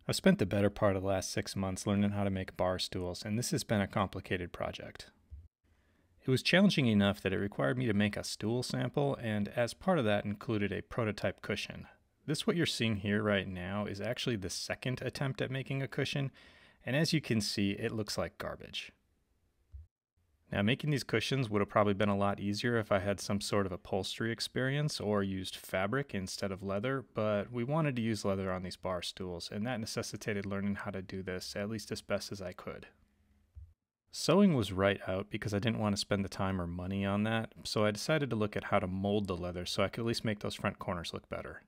I've spent the better part of the last 6 months learning how to make bar stools, and this has been a complicated project. It was challenging enough that it required me to make a stool sample, and as part of that included a prototype cushion. This what you're seeing here right now is actually the second attempt at making a cushion, and as you can see, it looks like garbage. Now, making these cushions would have probably been a lot easier if I had some sort of upholstery experience or used fabric instead of leather, but we wanted to use leather on these bar stools, and that necessitated learning how to do this at least as best as I could. Sewing was right out because I didn't want to spend the time or money on that, so I decided to look at how to mold the leather so I could at least make those front corners look better.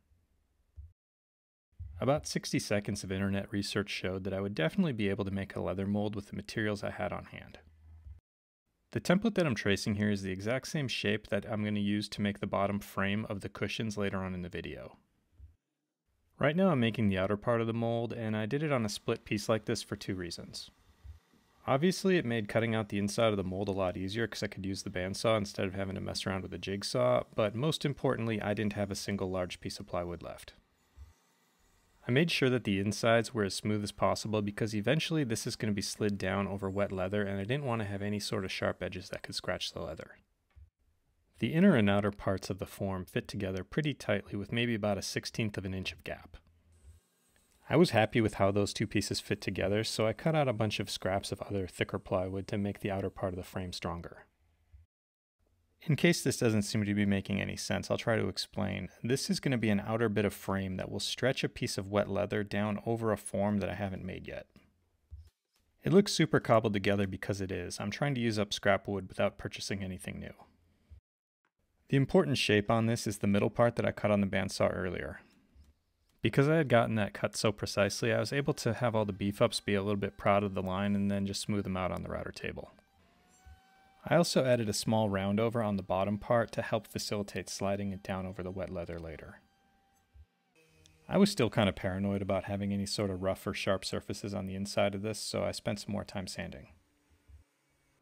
About 60 seconds of internet research showed that I would definitely be able to make a leather mold with the materials I had on hand. The template that I'm tracing here is the exact same shape that I'm going to use to make the bottom frame of the cushions later on in the video. Right now I'm making the outer part of the mold, and I did it on a split piece like this for two reasons. Obviously it made cutting out the inside of the mold a lot easier because I could use the bandsaw instead of having to mess around with a jigsaw, but most importantly I didn't have a single large piece of plywood left. I made sure that the insides were as smooth as possible because eventually this is going to be slid down over wet leather, and I didn't want to have any sort of sharp edges that could scratch the leather. The inner and outer parts of the form fit together pretty tightly with maybe about a 1/16 of an inch of gap. I was happy with how those two pieces fit together, so I cut out a bunch of scraps of other thicker plywood to make the outer part of the frame stronger. In case this doesn't seem to be making any sense, I'll try to explain. This is going to be an outer bit of frame that will stretch a piece of wet leather down over a form that I haven't made yet. It looks super cobbled together because it is. I'm trying to use up scrap wood without purchasing anything new. The important shape on this is the middle part that I cut on the bandsaw earlier. Because I had gotten that cut so precisely, I was able to have all the beef-ups be a little bit proud of the line and then just smooth them out on the router table. I also added a small round over on the bottom part to help facilitate sliding it down over the wet leather later. I was still kind of paranoid about having any sort of rough or sharp surfaces on the inside of this, so I spent some more time sanding.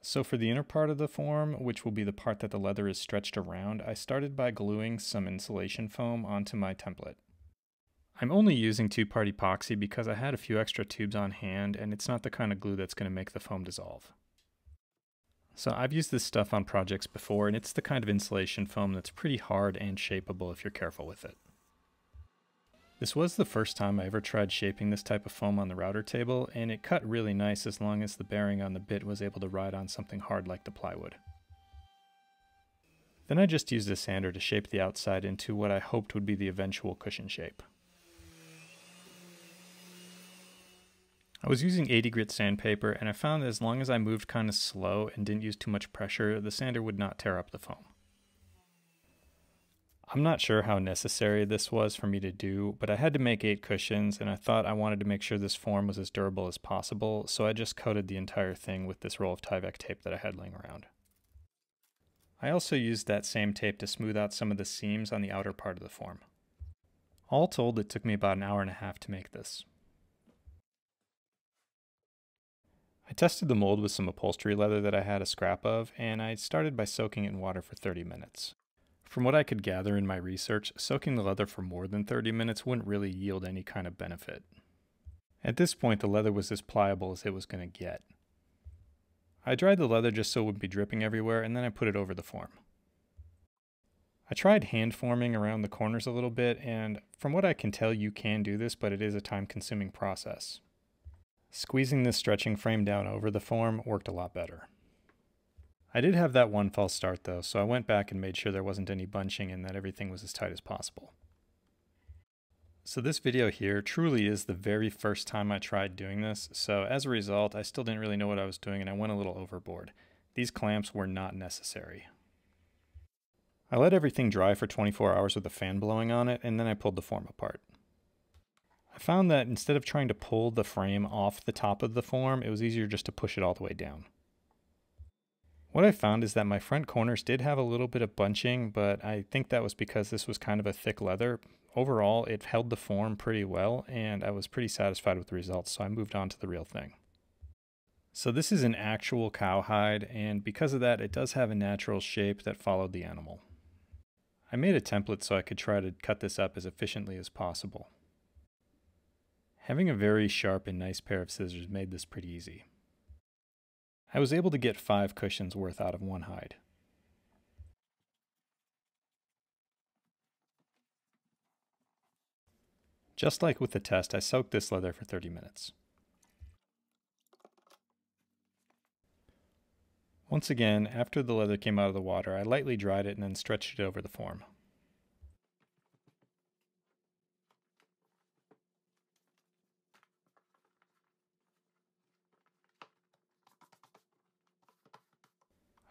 So for the inner part of the form, which will be the part that the leather is stretched around, I started by gluing some insulation foam onto my template. I'm only using two-part epoxy because I had a few extra tubes on hand, and it's not the kind of glue that's going to make the foam dissolve. So I've used this stuff on projects before, and it's the kind of insulation foam that's pretty hard and shapeable if you're careful with it. This was the first time I ever tried shaping this type of foam on the router table, and it cut really nice as long as the bearing on the bit was able to ride on something hard like the plywood. Then I just used a sander to shape the outside into what I hoped would be the eventual cushion shape. I was using 80 grit sandpaper, and I found that as long as I moved kind of slow and didn't use too much pressure, the sander would not tear up the foam. I'm not sure how necessary this was for me to do, but I had to make 8 cushions, and I thought I wanted to make sure this form was as durable as possible, so I just coated the entire thing with this roll of Tyvek tape that I had laying around. I also used that same tape to smooth out some of the seams on the outer part of the form. All told, it took me about an hour and a half to make this. I tested the mold with some upholstery leather that I had a scrap of, and I started by soaking it in water for 30 minutes. From what I could gather in my research, soaking the leather for more than 30 minutes wouldn't really yield any kind of benefit. At this point, the leather was as pliable as it was going to get. I dried the leather just so it wouldn't be dripping everywhere, and then I put it over the form. I tried hand forming around the corners a little bit, and from what I can tell, you can do this, but it is a time-consuming process. Squeezing this stretching frame down over the form worked a lot better. I did have that one false start though, so I went back and made sure there wasn't any bunching and that everything was as tight as possible. So this video here truly is the very first time I tried doing this, so as a result I still didn't really know what I was doing and I went a little overboard. These clamps were not necessary. I let everything dry for 24 hours with a fan blowing on it, and then I pulled the form apart. I found that instead of trying to pull the frame off the top of the form, it was easier just to push it all the way down. What I found is that my front corners did have a little bit of bunching, but I think that was because this was kind of a thick leather. Overall, it held the form pretty well, and I was pretty satisfied with the results, so I moved on to the real thing. So this is an actual cowhide, and because of that, it does have a natural shape that followed the animal. I made a template so I could try to cut this up as efficiently as possible. Having a very sharp and nice pair of scissors made this pretty easy. I was able to get 5 cushions worth out of one hide. Just like with the test, I soaked this leather for 30 minutes. Once again, after the leather came out of the water, I lightly dried it and then stretched it over the form.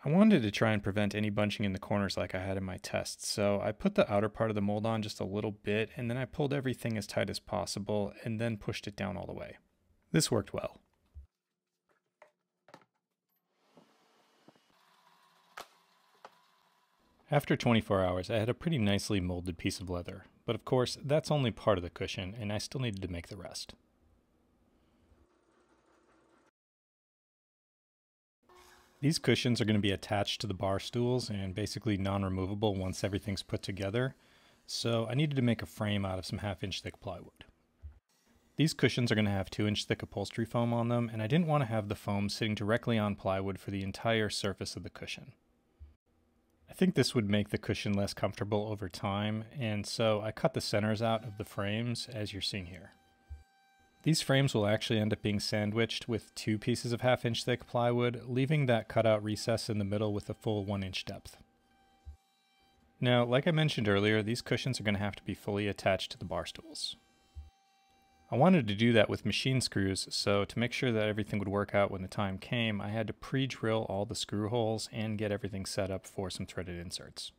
I wanted to try and prevent any bunching in the corners like I had in my test, so I put the outer part of the mold on just a little bit, and then I pulled everything as tight as possible, and then pushed it down all the way. This worked well. After 24 hours, I had a pretty nicely molded piece of leather, but of course, that's only part of the cushion, and I still needed to make the rest. These cushions are going to be attached to the bar stools and basically non-removable once everything's put together, so I needed to make a frame out of some 1/2-inch thick plywood. These cushions are going to have 2-inch thick upholstery foam on them, and I didn't want to have the foam sitting directly on plywood for the entire surface of the cushion. I think this would make the cushion less comfortable over time, and so I cut the centers out of the frames as you're seeing here. These frames will actually end up being sandwiched with 2 pieces of 1/2-inch thick plywood, leaving that cutout recess in the middle with a full 1-inch depth. Now, like I mentioned earlier, these cushions are going to have to be fully attached to the bar stools. I wanted to do that with machine screws, so to make sure that everything would work out when the time came, I had to pre-drill all the screw holes and get everything set up for some threaded inserts.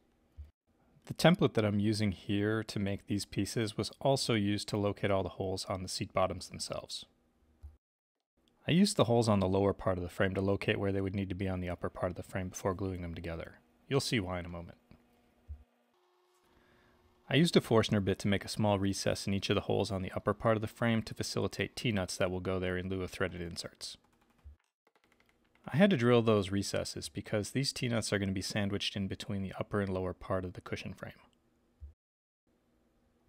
The template that I'm using here to make these pieces was also used to locate all the holes on the seat bottoms themselves. I used the holes on the lower part of the frame to locate where they would need to be on the upper part of the frame before gluing them together. You'll see why in a moment. I used a Forstner bit to make a small recess in each of the holes on the upper part of the frame to facilitate T-nuts that will go there in lieu of threaded inserts. I had to drill those recesses because these T-nuts are going to be sandwiched in between the upper and lower part of the cushion frame.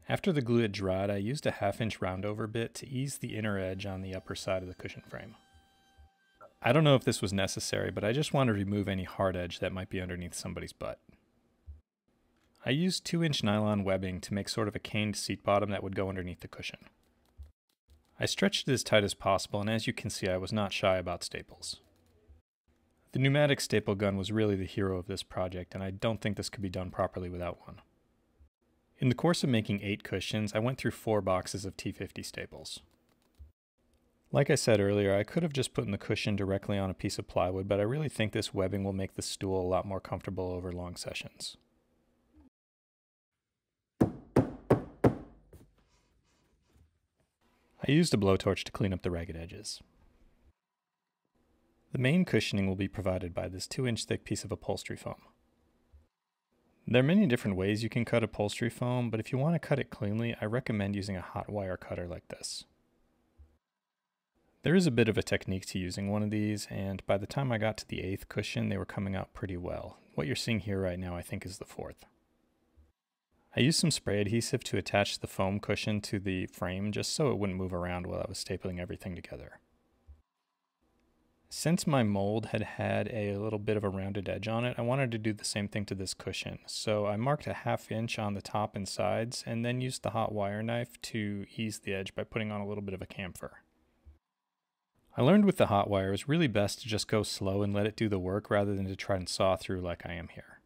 After the glue had dried, I used a 1/2-inch roundover bit to ease the inner edge on the upper side of the cushion frame. I don't know if this was necessary, but I just wanted to remove any hard edge that might be underneath somebody's butt. I used 2-inch nylon webbing to make sort of a caned seat bottom that would go underneath the cushion. I stretched it as tight as possible, and as you can see, I was not shy about staples. The pneumatic staple gun was really the hero of this project, and I don't think this could be done properly without one. In the course of making 8 cushions, I went through 4 boxes of T50 staples. Like I said earlier, I could have just put the cushion directly on a piece of plywood, but I really think this webbing will make the stool a lot more comfortable over long sessions. I used a blowtorch to clean up the ragged edges. The main cushioning will be provided by this 2-inch thick piece of upholstery foam. There are many different ways you can cut upholstery foam, but if you want to cut it cleanly, I recommend using a hot wire cutter like this. There is a bit of a technique to using one of these, and by the time I got to the 8th cushion, they were coming out pretty well. What you're seeing here right now I think is the 4th. I used some spray adhesive to attach the foam cushion to the frame just so it wouldn't move around while I was stapling everything together. Since my mold had a little bit of a rounded edge on it, I wanted to do the same thing to this cushion. So I marked a 1/2 inch on the top and sides and then used the hot wire knife to ease the edge by putting on a little bit of a chamfer. I learned with the hot wire it was really best to just go slow and let it do the work rather than to try and saw through like I am here.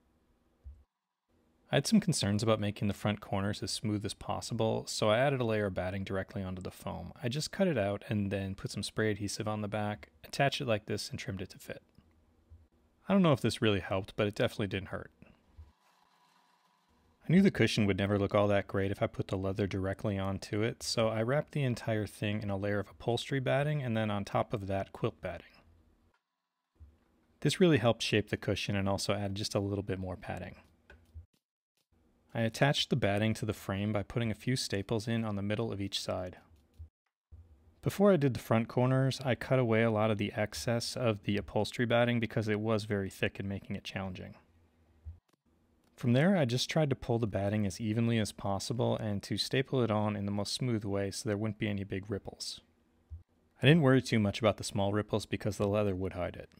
I had some concerns about making the front corners as smooth as possible, so I added a layer of batting directly onto the foam. I just cut it out and then put some spray adhesive on the back, attached it like this, and trimmed it to fit. I don't know if this really helped, but it definitely didn't hurt. I knew the cushion would never look all that great if I put the leather directly onto it, so I wrapped the entire thing in a layer of upholstery batting and then on top of that quilt batting. This really helped shape the cushion and also added just a little bit more padding. I attached the batting to the frame by putting a few staples in on the middle of each side. Before I did the front corners, I cut away a lot of the excess of the upholstery batting because it was very thick and making it challenging. From there, I just tried to pull the batting as evenly as possible and to staple it on in the most smooth way so there wouldn't be any big ripples. I didn't worry too much about the small ripples because the leather would hide it.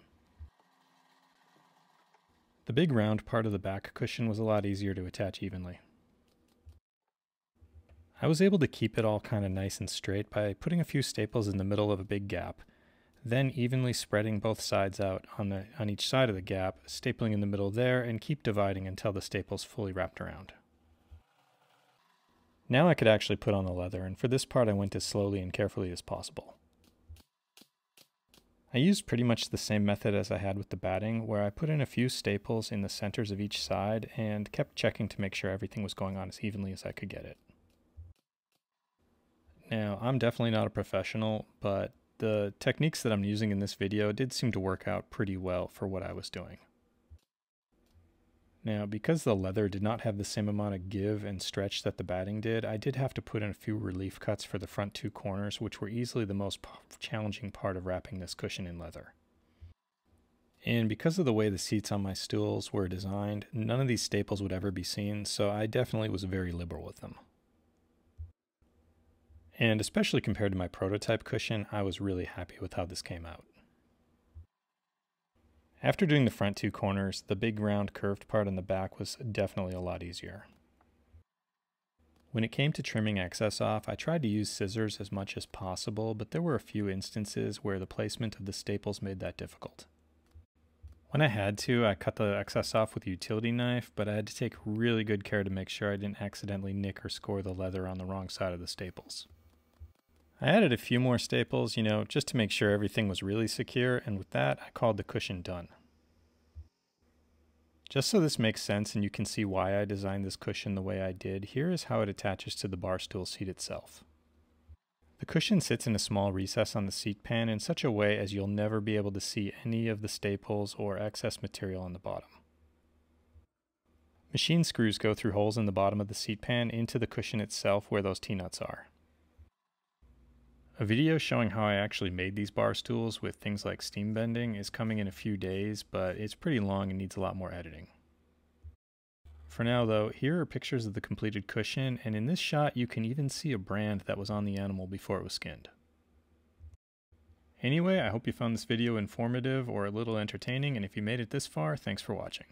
The big round part of the back cushion was a lot easier to attach evenly. I was able to keep it all kind of nice and straight by putting a few staples in the middle of a big gap, then evenly spreading both sides out on each side of the gap, stapling in the middle there, and keep dividing until the staple's fully wrapped around. Now I could actually put on the leather, and for this part I went as slowly and carefully as possible. I used pretty much the same method as I had with the batting, where I put in a few staples in the centers of each side and kept checking to make sure everything was going on as evenly as I could get it. Now, I'm definitely not a professional, but the techniques that I'm using in this video did seem to work out pretty well for what I was doing. Now, because the leather did not have the same amount of give and stretch that the batting did, I did have to put in a few relief cuts for the front two corners, which were easily the most challenging part of wrapping this cushion in leather. And because of the way the seats on my stools were designed, none of these staples would ever be seen, so I definitely was very liberal with them. And especially compared to my prototype cushion, I was really happy with how this came out. After doing the front two corners, the big round curved part on the back was definitely a lot easier. When it came to trimming excess off, I tried to use scissors as much as possible, but there were a few instances where the placement of the staples made that difficult. When I had to, I cut the excess off with a utility knife, but I had to take really good care to make sure I didn't accidentally nick or score the leather on the wrong side of the staples. I added a few more staples, just to make sure everything was really secure, and with that, I called the cushion done. Just so this makes sense and you can see why I designed this cushion the way I did, here is how it attaches to the bar stool seat itself. The cushion sits in a small recess on the seat pan in such a way as you'll never be able to see any of the staples or excess material on the bottom. Machine screws go through holes in the bottom of the seat pan into the cushion itself where those T-nuts are. A video showing how I actually made these bar stools with things like steam bending is coming in a few days, but it's pretty long and needs a lot more editing. For now though, here are pictures of the completed cushion, and in this shot you can even see a brand that was on the animal before it was skinned. Anyway, I hope you found this video informative or a little entertaining, and if you made it this far, thanks for watching.